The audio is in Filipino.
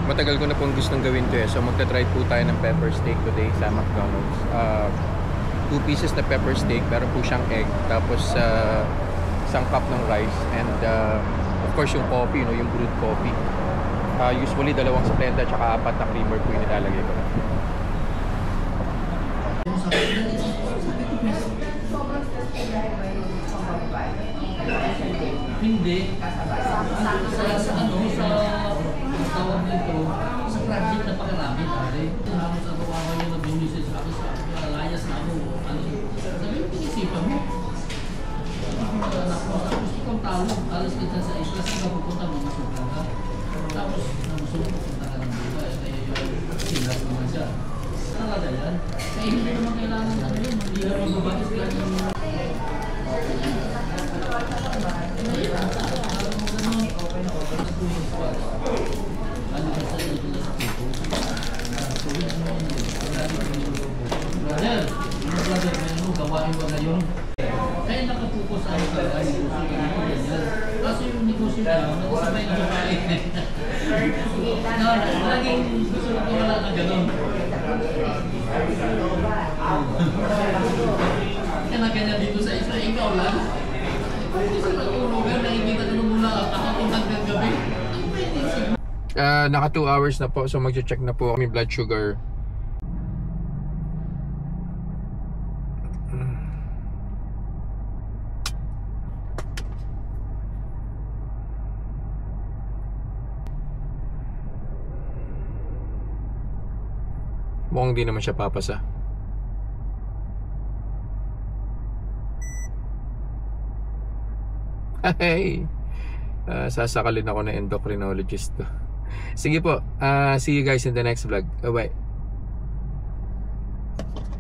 Matagal ko na pong gustong gawin to eh. So magta-try po tayo ng pepper steak today sa McDonald's. 2 pieces na pepper steak, meron po siyang egg, tapos isang cup ng rice, and of course yung coffee, yung brewed coffee. Usually 2 Splenda at saka 4 na creamer po yung nilalagay ko. Hindi. Sa tawag nito, sa project na pakarami tayo. Tapos ako yung nag-message ako sa layas na ako. Sabi mo, pinisipan mo. Tapos ikaw tawag, alas kita sa isla, sila pupunta mo masukan ka. Tapos namusunod, pupunta ka ng buka. Kaya yung silas naman siya. Talaga yan. Kaya hindi naman kailangan yun. Hindi naman mabatis lang yung gawain mo ngayon. Kaya nakapokus sa akin talaga yung negosyo. Kasi yung negosyo na nagsabay na babae. Laging gusto ko wala na gano'n. Kaya na ganyan dito sa isla, ikaw lang. Hindi sa nag-ulogan, nakikita ka nung mula kahapon hanggang gabi. Naka 2 hours na po, so mag-check na po kami blood sugar. Mukhang di naman siya papasa. Hey! Sasakalin ako ng endocrinologist ko. Sige po, see you guys in the next vlog. Bye-bye.